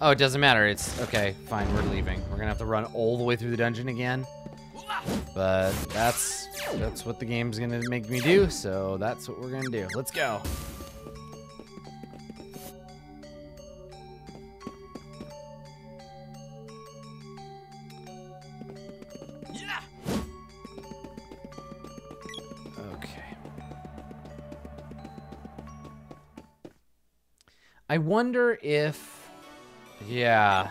Oh, it doesn't matter. It's okay. Fine, we're leaving. We're gonna have to run all the way through the dungeon again. But that's what the game's gonna make me do. So that's what we're gonna do. Let's go. Yeah. Okay. I wonder if, yeah.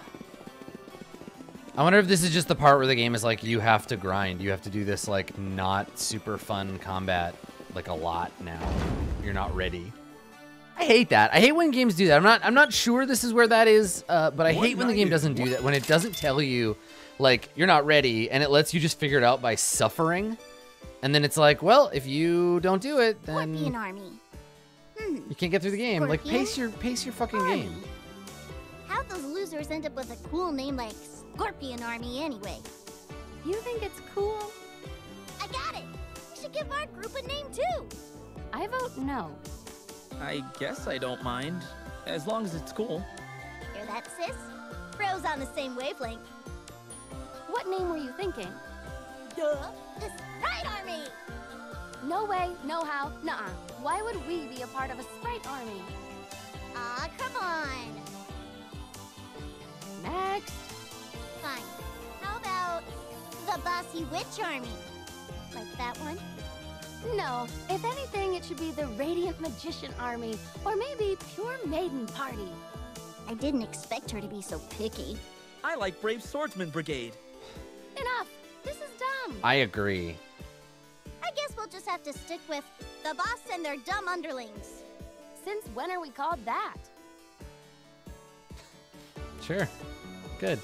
I wonder if this is just the part where the game is like, you have to grind. You have to do this, like, not super fun combat, like, a lot now. You're not ready. I hate that. I hate when games do that. I'm not sure this is where that is, but I hate when the game doesn't do that. When it doesn't tell you, like, you're not ready, and it lets you just figure it out by suffering. And then it's like, well, if you don't do it, then Scorpion army. you can't get through the game. Like, pace your fucking game. How'd those losers end up with a cool name like Scorpion Army anyway? You think it's cool? I got it! We should give our group a name too! I vote no. I guess I don't mind, as long as it's cool. Hear that, sis? Bros on the same wavelength. What name were you thinking? Duh! The Sprite Army! No way, no how, nuh-uh. Why would we be a part of a sprite army? Aw, come on! Next. Fine. How about the Bossy Witch Army? Like that one? No, if anything, it should be the Radiant Magician Army, or maybe Pure Maiden Party. I didn't expect her to be so picky. I like Brave Swordsman Brigade. Enough! This is dumb! I agree. I guess we'll just have to stick with the boss and their dumb underlings. Since when are we called that? Sure. Good.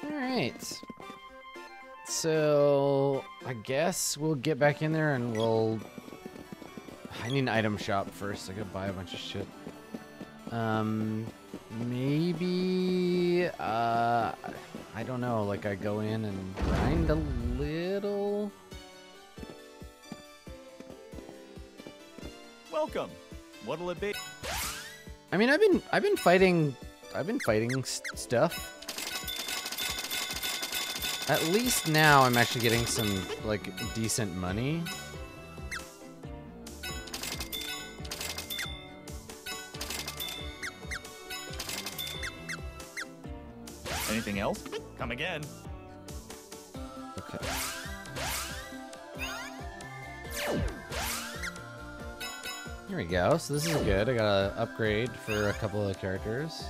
Alright. So, I guess we'll get back in there and we'll... I need an item shop first. I gotta buy a bunch of shit. Maybe... I don't know. Like, I go in and grind a little... Welcome. What'll it be? I mean, I've been fighting stuff. At least now I'm actually getting some, like, decent money. Anything else? Come again. Okay. Here we go. So this is good. I got an upgrade for a couple of characters.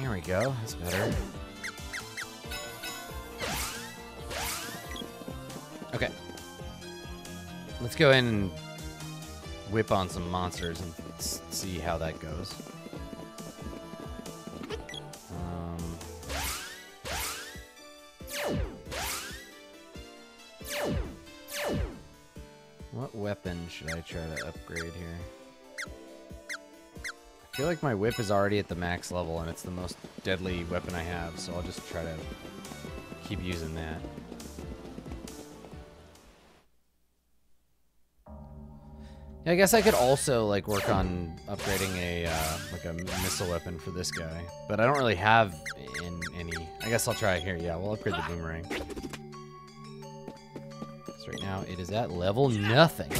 There we go. That's better. Okay. Let's go in and whip on some monsters and see how that goes. What weapon should I try to upgrade here? I feel like my whip is already at the max level and it's the most deadly weapon I have, so I'll just try to keep using that. Yeah, I guess I could also like work on upgrading a like a missile weapon for this guy, but I don't really have any. I guess I'll try it here. Yeah, we'll upgrade the boomerang. Because right now it is at level nothing.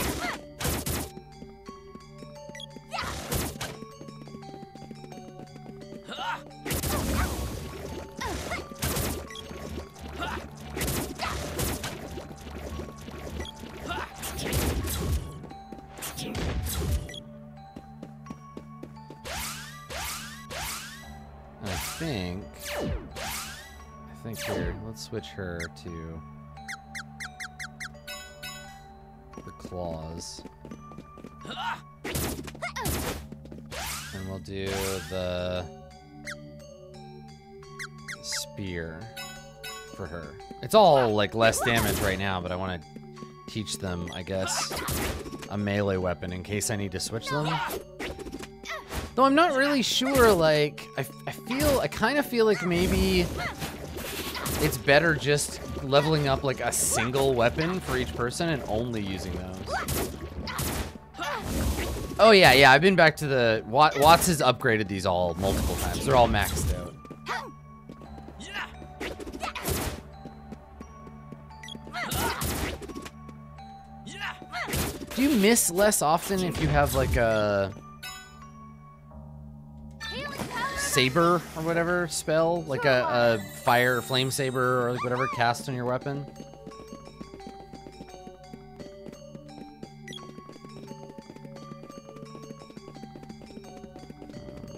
I think here, let's switch her to the claws. And we'll do the spear for her. It's all like less damage right now, but I want to teach them, I guess, a melee weapon in case I need to switch them. Though I'm not really sure, like, I kind of feel like maybe it's better just leveling up like a single weapon for each person and only using those. Oh yeah, I've been back to the, Watts has upgraded these all multiple times. They're all maxed out. Do you miss less often if you have like a saber or whatever spell? Like a fire flame saber or like whatever cast on your weapon?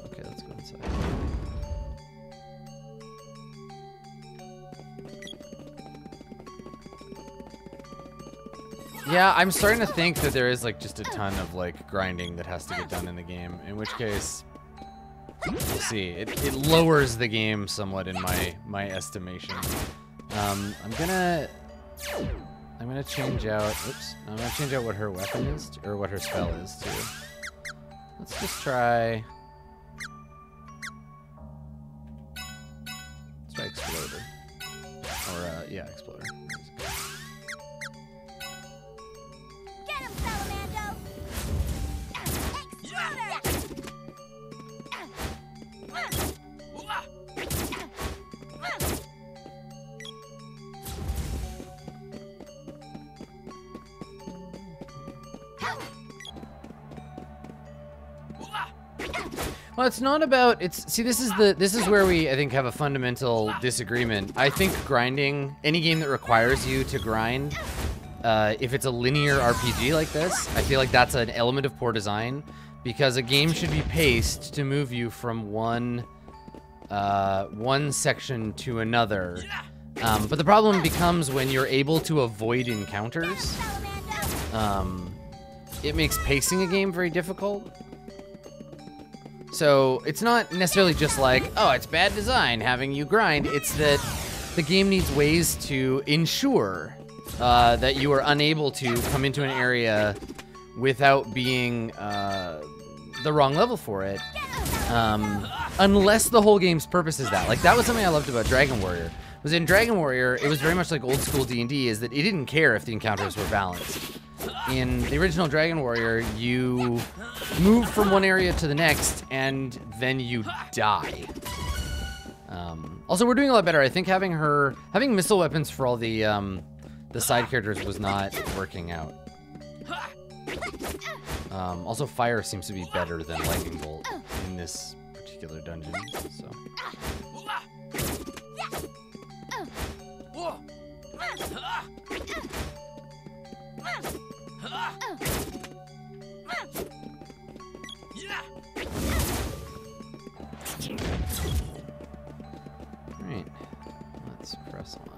Okay, let's go inside. Yeah, I'm starting to think that there is like just a ton of like grinding that has to get done in the game, in which case we'll see. It lowers the game somewhat in my estimation. I'm gonna change out, oops, I'm gonna change out what her weapon is, or what her spell is too. Let's just try Exploder. Or yeah, Exploder. Get him, Salamando! Well, it's not about, see, this is where we, I think, have a fundamental disagreement. I think grinding, any game that requires you to grind, if it's a linear RPG like this, I feel like that's an element of poor design, because a game should be paced to move you from one section to another. But the problem becomes when you're able to avoid encounters. It makes pacing a game very difficult. So it's not necessarily just like, oh, it's bad design having you grind. It's that the game needs ways to ensure that you are unable to come into an area without being the wrong level for it, unless the whole game's purpose is that. Like, that was something I loved about Dragon Warrior. Was in Dragon Warrior, it was very much like old school D&D, is that it didn't care if the encounters were balanced. In the original Dragon Warrior, you move from one area to the next, and then you die. Also, we're doing a lot better. I think having missile weapons for all the side characters was not working out. Also, fire seems to be better than lightning bolt in this particular dungeon. So. Alright, let's press on.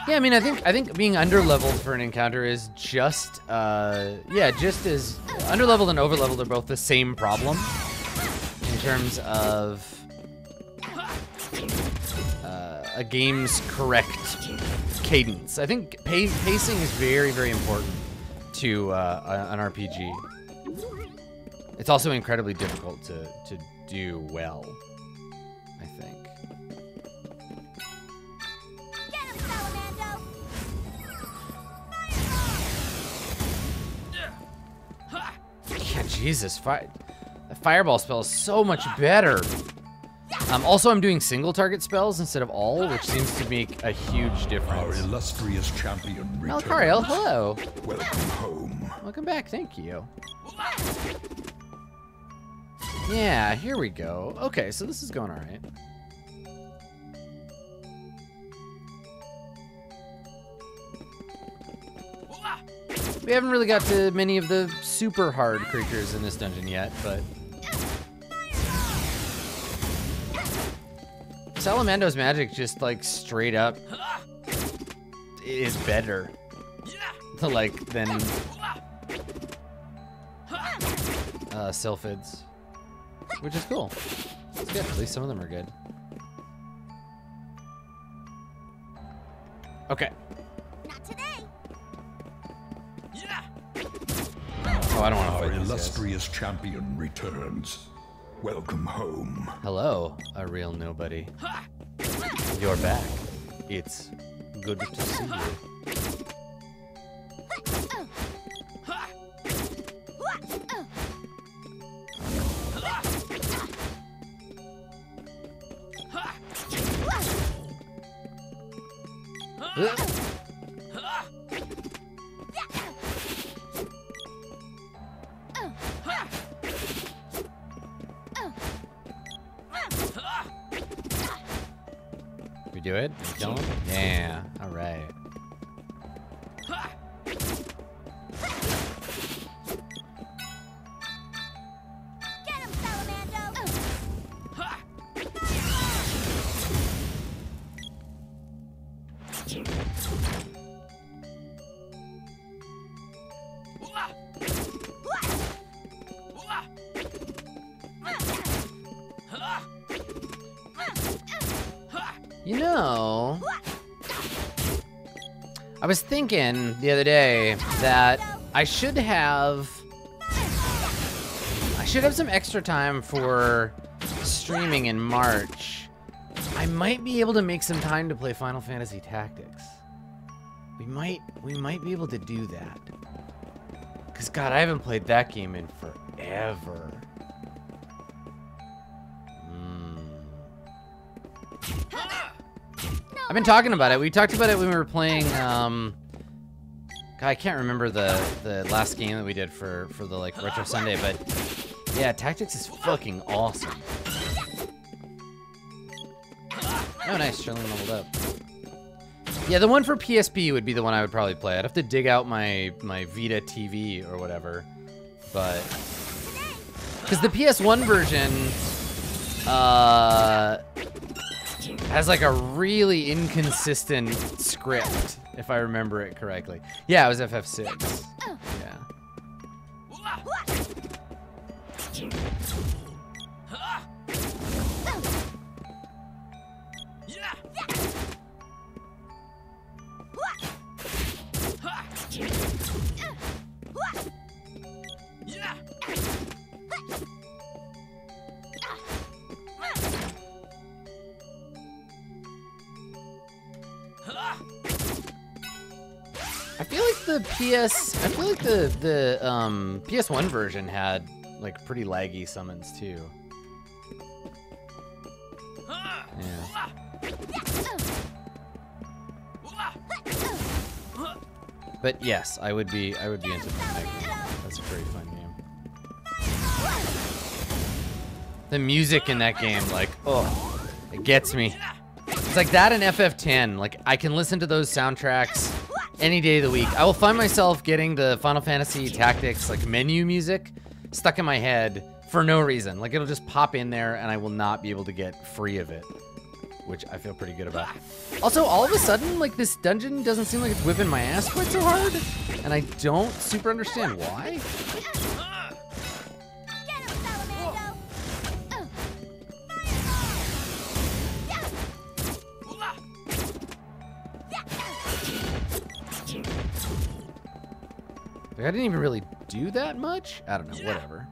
Yeah, I mean, I think being underleveled for an encounter is just, yeah, just as underleveled and overleveled are both the same problem in terms of a game's correct cadence. I think pacing is very, very important to an RPG. It's also incredibly difficult to do well, I think. Yeah, Jesus, the fireball spell is so much better. Also, I'm doing single target spells instead of all, which seems to make a huge difference. Our illustrious champion returns. Malcariel, hello. Welcome home. Welcome back, thank you. Yeah, here we go. Okay, so this is going all right. We haven't really got to many of the super hard creatures in this dungeon yet, but Salamando's magic just like straight up is better. to like then sylphids, which is cool. It's good. At least some of them are good. Okay. Not today. Oh, I don't want to Our fight these guys. illustrious champion returns. Welcome home. Hello, a real nobody. You're back. It's good to see you. We do it? We kill him? Yeah, alright. Get him, Salamando. You know, I was thinking the other day that I should have some extra time for streaming in March. I might be able to make some time to play Final Fantasy Tactics. We might be able to do that. Cause God, I haven't played that game in forever. I've been talking about it. We talked about it when we were playing, God, I can't remember the last game that we did for the like Retro Sunday, but yeah, Tactics is fucking awesome. Oh, nice, Shirley leveled up. Yeah, the one for PSP would be the one I would probably play. I'd have to dig out my Vita TV or whatever, but because the PS1 version, has like a really inconsistent script, if I remember it correctly. Yeah, it was FF6. Yeah. I feel like the PS1 version had like pretty laggy summons too. Yeah. But yes, I would be into that game. That's a pretty fun game. The music in that game, like, oh, it gets me. It's like that and FF10. Like, I can listen to those soundtracks any day of the week. I will find myself getting the Final Fantasy Tactics like menu music stuck in my head for no reason. Like, it'll just pop in there and I will not be able to get free of it, which I feel pretty good about. Also, all of a sudden, like, this dungeon doesn't seem like it's whipping my ass quite so hard, and I don't super understand why. Like, I didn't even really do that much? I don't know, whatever.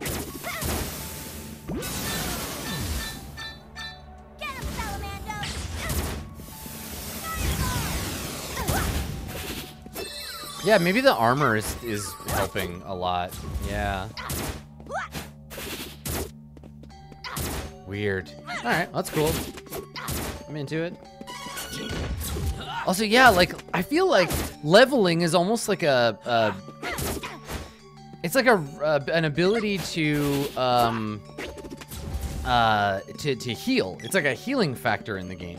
Yeah, maybe the armor is helping a lot. Yeah. Weird. Alright, that's cool. I'm into it. Also, yeah, like, I feel like leveling is almost like it's like an ability to heal. It's like a healing factor in the game.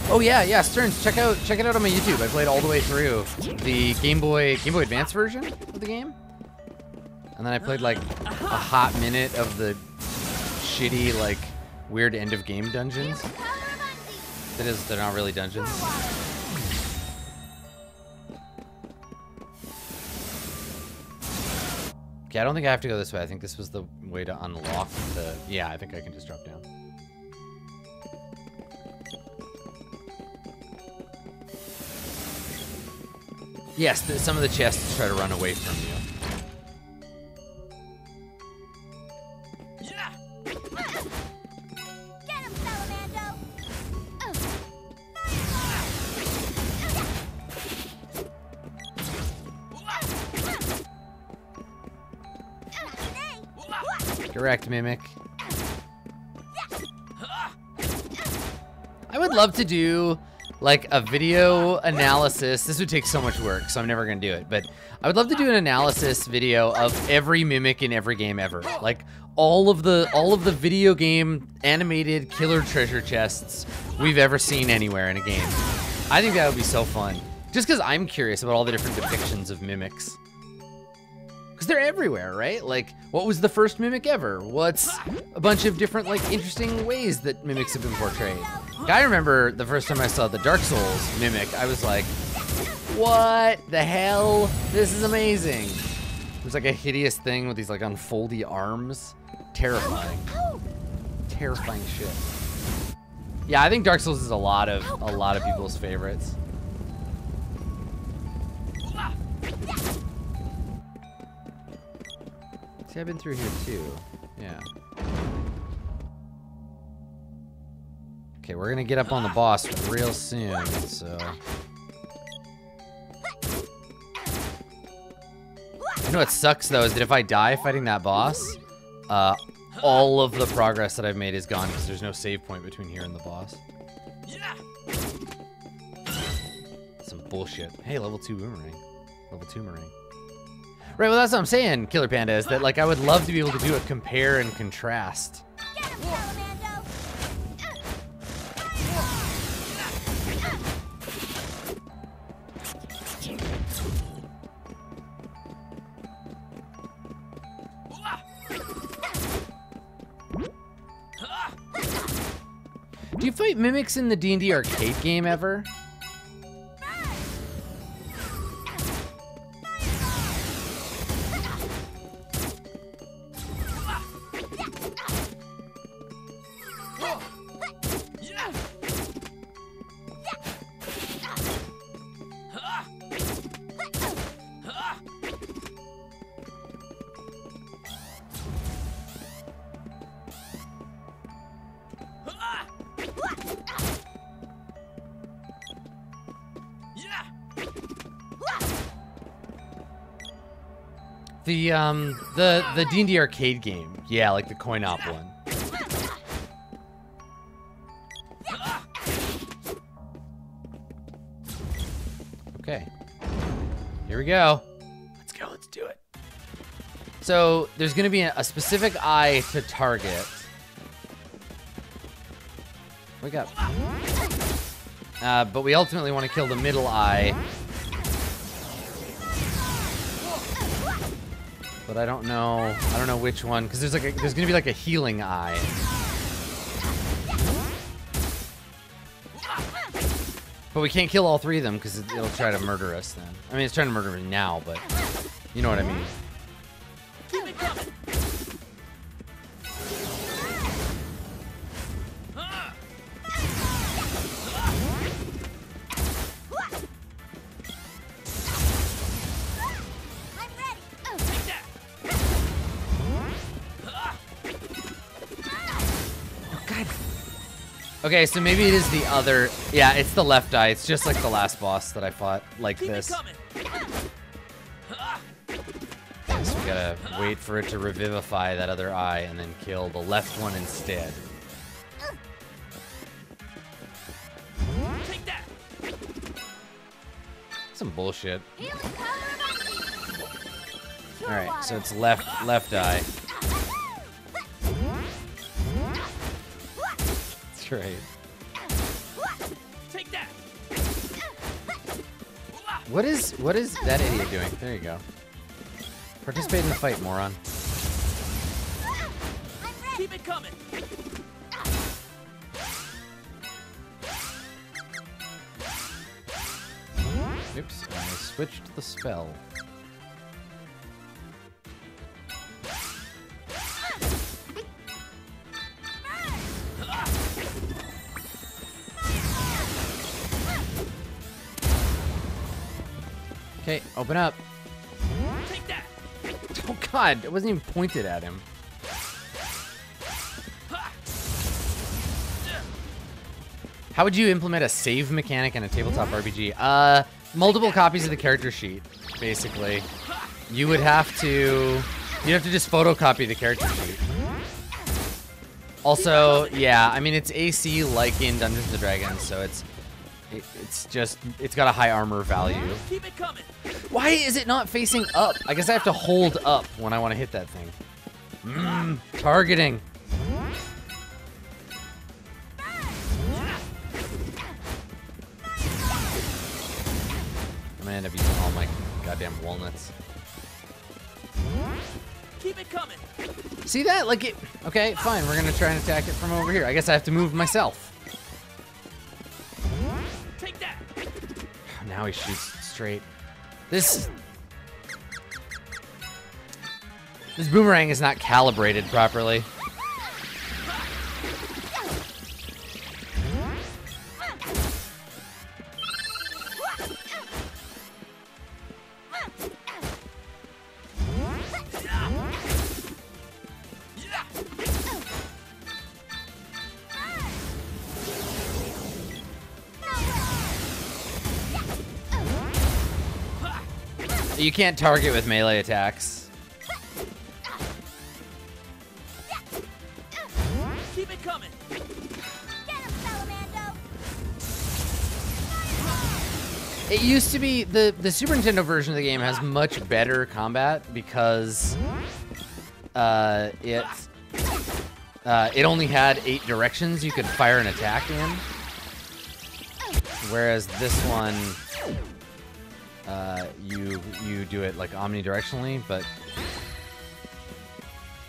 Oh yeah, Stearns, check it out on my YouTube. I played all the way through the Game Boy Advance version of the game, and then I played like a hot minute of the shitty like weird end of game dungeons. That is, they're not really dungeons. Okay, I don't think I have to go this way. I think this was the way to unlock the... Yeah, I think I can just drop down. Yes, some of the chests try to run away from you. Get him, Salamando! Direct mimic. I would love to do like a video analysis. This would take so much work, so I'm never gonna do it. But I would love to do an analysis video of every mimic in every game ever. Like all of the video game animated killer treasure chests we've ever seen anywhere in a game. I think that would be so fun. Just because I'm curious about all the different depictions of mimics. Because they're everywhere, right? Like, what was the first mimic ever? What's a bunch of different, like, interesting ways that mimics have been portrayed? I remember the first time I saw the Dark Souls mimic, I was like, what the hell? This is amazing. It was like a hideous thing with these, like, unfoldy arms. Terrifying. Terrifying shit. Yeah, I think Dark Souls is a lot of people's favorites. See, I've been through here too. Yeah. Okay, we're gonna get up on the boss real soon, so. You know what sucks though is that if I die fighting that boss, all of the progress that I've made is gone because there's no save point between here and the boss. Some bullshit. Hey, level 2 boomerang. Level 2 boomerang. Right, well that's what I'm saying, Killer Panda, is that like I would love to be able to do a compare and contrast. Get him, Salamando! Do you fight mimics in the D&D arcade game ever? The D&D arcade game. Yeah, like the coin-op one. Okay. Here we go. Let's go, let's do it. So, there's gonna be a specific eye to target. We got... but we ultimately want to kill the middle eye. But I don't know which one, because there's gonna be like a healing eye. But we can't kill all three of them because it'll try to murder us then. I mean, it's trying to murder me now, but you know what I mean. Keep it coming. Okay, so maybe it is the other... Yeah, it's the left eye. It's just like the last boss that I fought like this. So we gotta wait for it to revivify that other eye and then kill the left one instead. Take that. Some bullshit. Alright, so it's left eye. That's right. Take that. What is that idiot doing? There you go. Participate in the fight, moron. Keep it coming. Oops, I switched the spell. Okay, open up. Take that. Oh god, it wasn't even pointed at him. How would you implement a save mechanic in a tabletop RPG? Multiple copies of the character sheet, basically. You'd have to just photocopy the character sheet. Also, yeah, I mean, it's AC like in Dungeons & Dragons, so it's got a high armor value. Keep it coming. Why is it not facing up? I guess I have to hold up when I want to hit that thing. Targeting. I'm gonna end up using all my goddamn walnuts. Keep it coming. See that? Like it. Okay, fine. We're gonna try and attack it from over here. I guess I have to move myself. Take that. Now he shoots straight. This boomerang is not calibrated properly. You can't target with melee attacks. Keep it coming. Get him, Salamando. It used to be the Super Nintendo version of the game has much better combat because it only had 8 directions you could fire an attack in, whereas this one you do it like omnidirectionally, but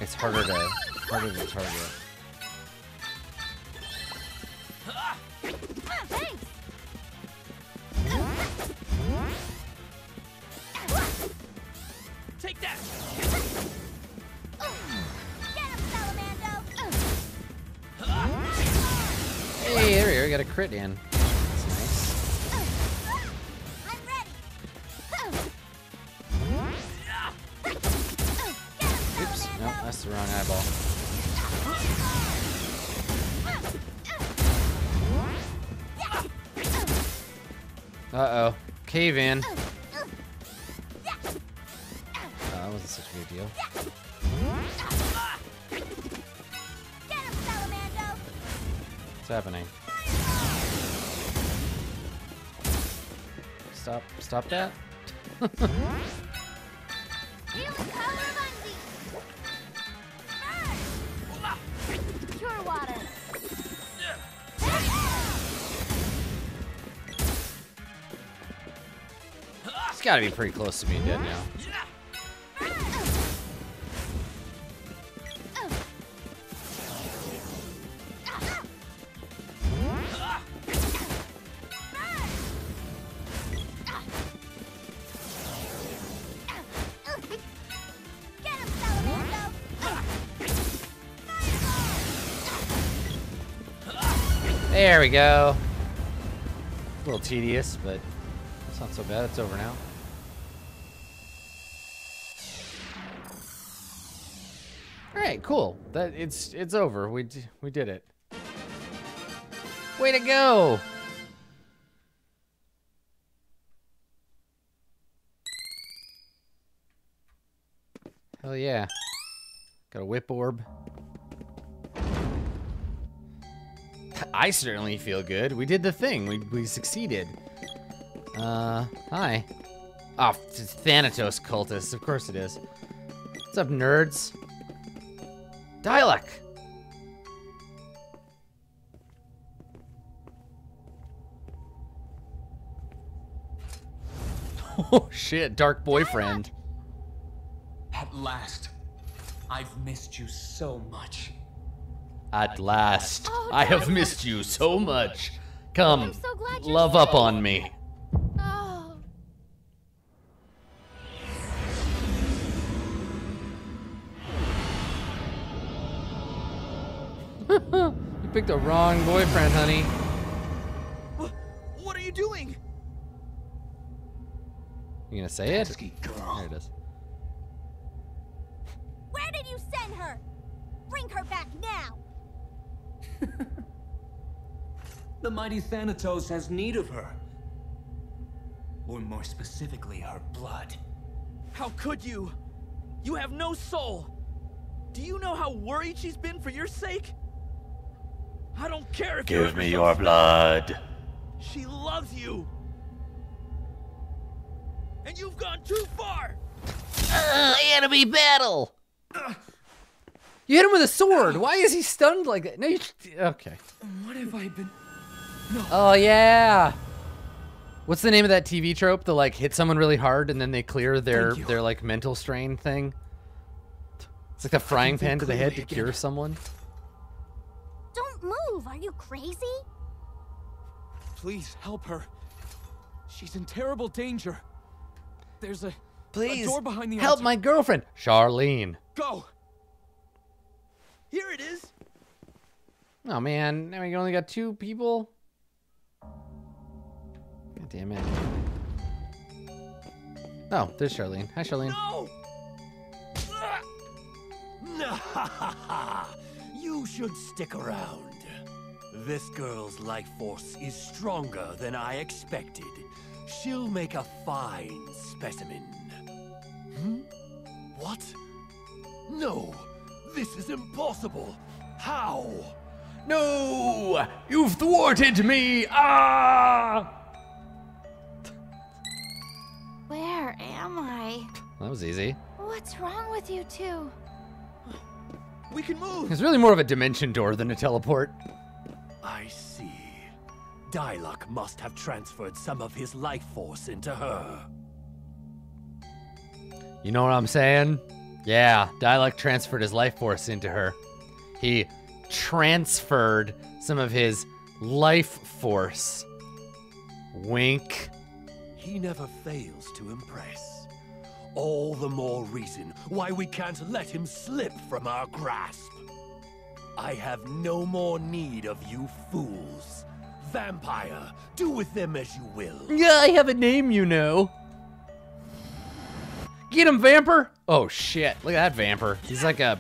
it's harder to target. Thanks. Take that. Get him, Salamando. Hey, there we go. We got a crit in. That's nice. I'm ready. Oops. No, that's the wrong eyeball. Uh-oh. Cave in. That wasn't such a big deal. Get him, Salamando. What's happening? Stop that. Healing power of Undi. Pure water. It's gotta be pretty close to being dead now. Get him, Salamando. There we go. A little tedious, but it's not so bad. It's over now. All right, cool. It's over. We did it. Way to go! Hell yeah. Got a whip orb. I certainly feel good. We did the thing. We succeeded. Hi. Oh, it's Thanatos cultists. Of course it is. What's up, nerds? Dialek! Oh shit, dark boyfriend. At last. I've missed you so much. At last. Oh, I have missed you so much. Come, I'm so glad you're love up safe. on me. Oh. You picked the wrong boyfriend, honey. What are you doing? You gonna say it? Pesky girl. There it is. Where did you send her? Bring her back now. The mighty Thanatos has need of her. Or more specifically, her blood. How could you? You have no soul. Do you know how worried she's been for your sake? I don't care if Give me your blood. She loves you. And you've gone too far. Enemy battle. You hit him with a sword. Why is he stunned like that? No, you. Okay. What have I been... Oh yeah. What's the name of that TV trope? The like hit someone really hard and then they clear their like mental strain thing. It's like the frying pan to the head to cure someone. Don't move. Are you crazy? Please help her. She's in terrible danger. There's a Please door behind the help altar. my girlfriend, Charlene. Go. Here it is. Oh man, now we only got 2 people. God damn it. Oh, there's Charlene. Hi, Charlene. No. You should stick around. This girl's life force is stronger than I expected. She'll make a fine specimen. What? No, this is impossible. How? No! You've thwarted me! Ah! Where am I? That was easy. What's wrong with you two? We can move. It's really more of a dimension door than a teleport. I see. Diluc must have transferred some of his life force into her. You know what I'm saying? Yeah, Diluc transferred his life force into her. He transferred some of his life force. Wink. He never fails to impress. All the more reason why we can't let him slip from our grasp. I have no more need of you fools. Vampire, do with them as you will. Yeah, I have a name, you know. Get him, Vamper! Oh shit, look at that Vamper. He's like a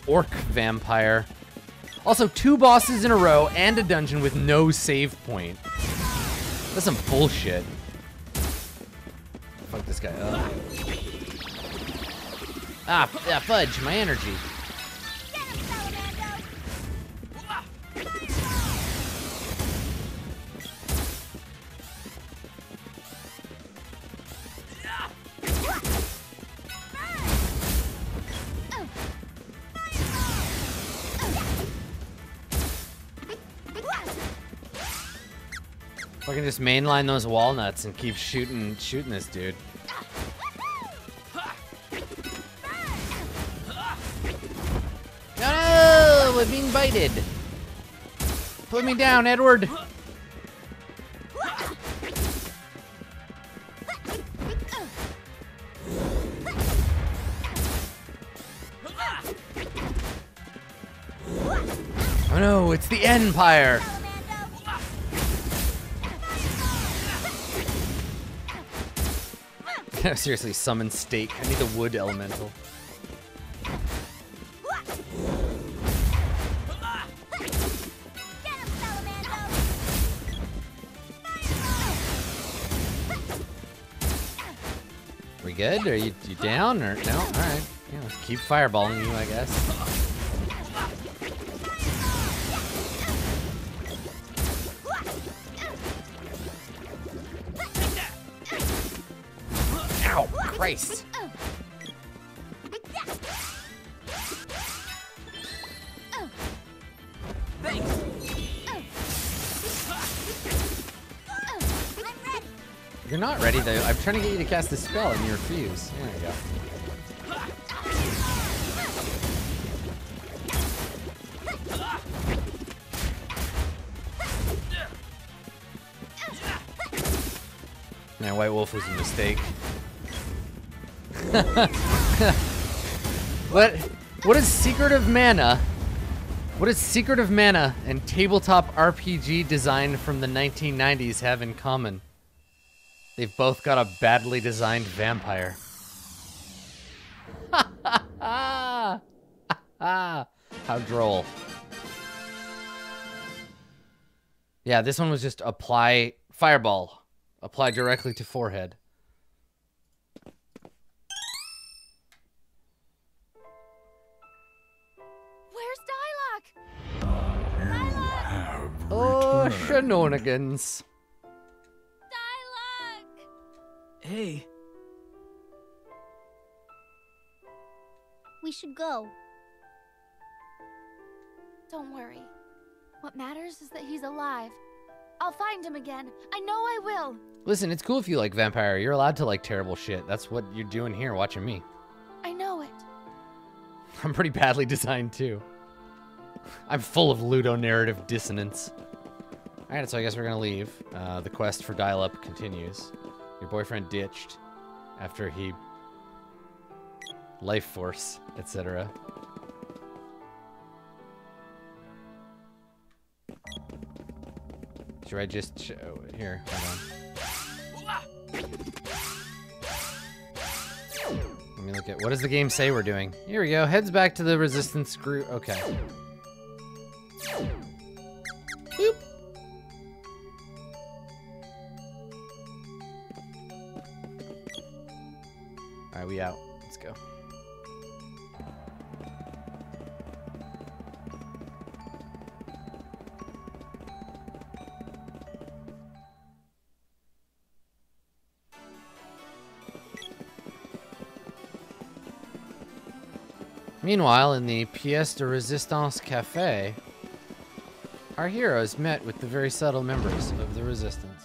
orc vampire. Also, 2 bosses in a row and a dungeon with no save point. That's some bullshit. Fuck this guy up. Ah, yeah, fudge, my energy. Get him, Salamando. I can just mainline those walnuts and keep shooting this dude. No, we're being bited. Put me down, Edward. Oh no, it's the Empire. Seriously, summon steak. I need the wood elemental. We good? Are you down or no? All right. Yeah, let's keep fireballing you, I guess. Ow! Christ! You're not ready though. I'm trying to get you to cast a spell and you refuse. There you go. Man, White Wolf was a mistake. What is Secret of Mana? What does Secret of Mana and tabletop RPG design from the 1990s have in common? They've both got a badly designed vampire. How droll. Yeah, this one was just apply fireball. Apply directly to forehead. Where's Dialogue? Oh, shenanigans. Dialogue! Hey, We should go. Don't worry. What matters is that he's alive. I'll find him again. I know I will. Listen, it's cool if you like vampire. You're allowed to like terrible shit. That's what you're doing here, watching me. I know it. I'm pretty badly designed too. I'm full of ludonarrative dissonance. Alright, so I guess we're gonna leave. The quest for dial-up continues. Your boyfriend ditched after he... life force, etc. Should I just... here, hold on. Let me look at... what does the game say we're doing? Here we go. Heads back to the resistance group. Okay. Boop. Alright, we out. Let's go. Meanwhile, in the Pièce de Résistance Café, our heroes met with the very subtle members of the Resistance.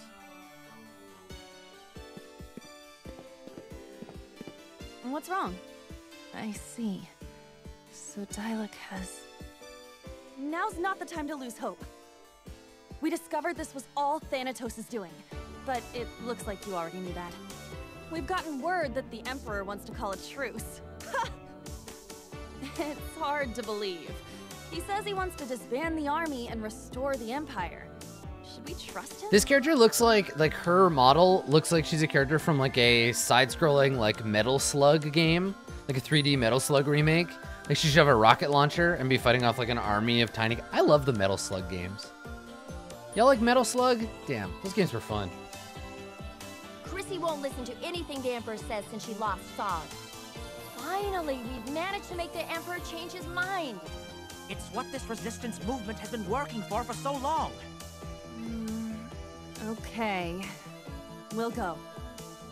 What's wrong? I see. So Dialog has... Now's not the time to lose hope. We discovered this was all Thanatos' doing, but it looks like you already knew that. We've gotten word that the Emperor wants to call a truce. It's hard to believe. He says he wants to disband the army and restore the Empire. Should we trust him? This character looks like her model looks like she's a character from like a side-scrolling like Metal Slug game, like a 3D Metal Slug remake. Like she should have a rocket launcher and be fighting off like an army of tiny... I love the Metal Slug games. Y'all like Metal Slug? Damn, those games were fun. Chrissy won't listen to anything the Emperor says since she lost Sog. Finally, we've managed to make the Emperor change his mind. It's what this resistance movement has been working for so long. Okay. We'll go.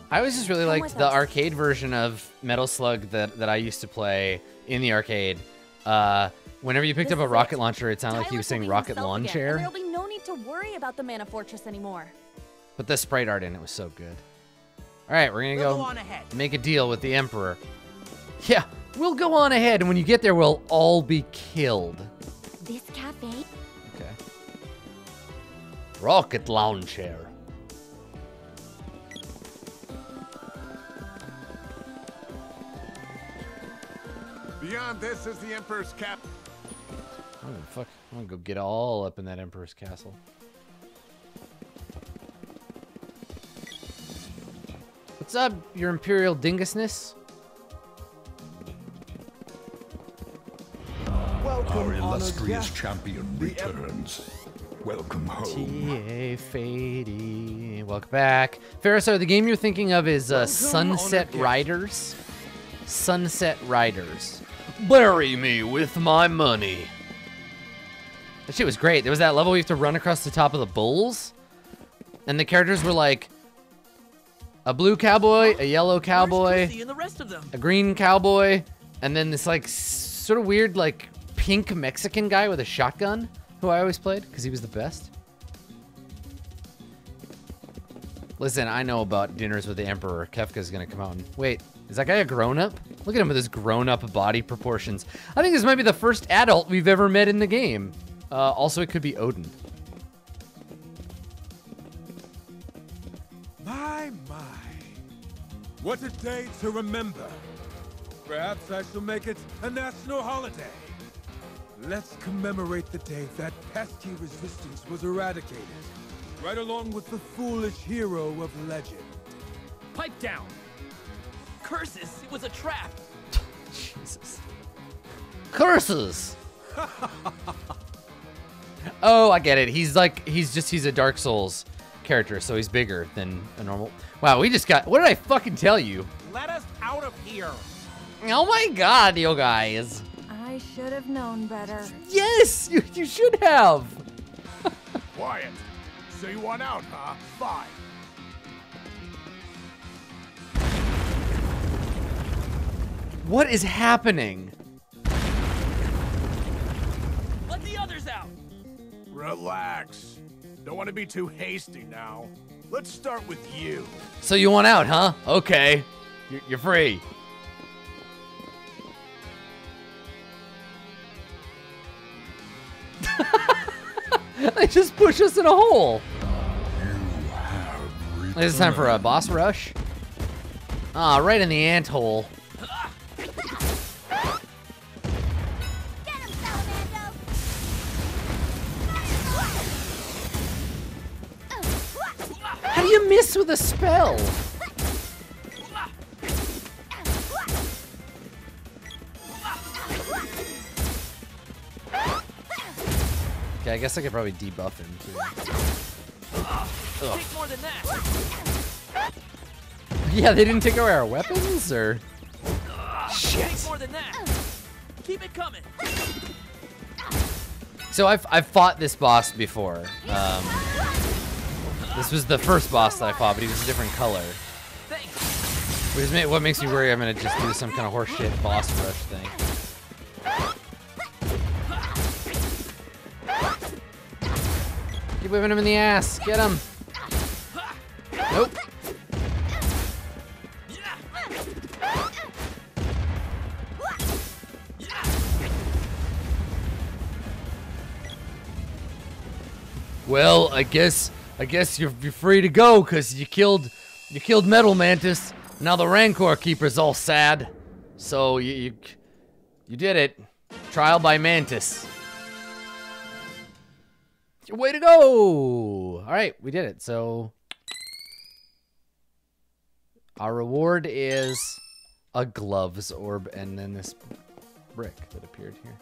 I always just really liked the arcade version of Metal Slug that I used to play in the arcade. Whenever you picked up a rocket launcher, it sounded like he was saying rocket lawn chair. There'll be no need to worry about the Mana Fortress anymore. But the sprite art in it was so good. All right, we're gonna go on ahead. make a deal with the Emperor. Yeah, we'll go on ahead, and when you get there, we'll all be killed. This cafe? Okay. Rocket launcher. Beyond this is the Emperor's cap. Oh, fuck. I'm gonna go get all up in that Emperor's castle. What's up, your Imperial Dingusness? Our illustrious champion returns. Welcome home. T.A. Fady. Welcome back. Pharisar, the game you're thinking of is Sunset Riders. Sunset Riders. Bury me with my money. That shit was great. There was that level where you have to run across the top of the bulls. And the characters were like a blue cowboy, a yellow cowboy, and the rest of them? a green cowboy, and then this like sort of weird like pink Mexican guy with a shotgun who I always played because he was the best. Listen, I know about dinners with the Emperor. Kefka's gonna come out and wait. Is that guy a grown-up? Look at him with his grown-up body proportions. I think this might be the first adult we've ever met in the game. Also, it could be Odin. My. What a day to remember. Perhaps I shall make it a national holiday. Let's commemorate the day that pesky resistance was eradicated, right along with the foolish hero of legend. Pipe down. Curses, it was a trap. Jesus. Curses. Oh, I get it. He's a Dark Souls character, so he's bigger than a normal. Wow, we just got. What did I fucking tell you? Let us out of here. Oh my God, you guys. I should have known better. Yes, you should have. Quiet. So you want out, huh? Fine. What is happening? Let the others out. Relax. Don't want to be too hasty now. Let's start with you. So you want out, huh? Okay. You're free. They just push us in a hole. It's time for a boss rush. Ah, right in the anthole. How do you miss with a spell? Okay, I guess I could probably debuff him too. Take more than that. Yeah, they didn't take away our weapons, or? Shit. Take more than that. Keep it coming. So I've fought this boss before. This was the first boss that I fought, but he was a different color. Thanks. Which is what makes me worry I'm gonna just do some kind of horseshit boss rush thing. Keep whipping him in the ass. Get him. Nope. Well, I guess you're free to go because you killed Metal Mantis. Now the Rancor Keeper's all sad. So you did it. Trial by Mantis. Way to go! All right, we did it. So our reward is a gloves orb and then this brick that appeared here.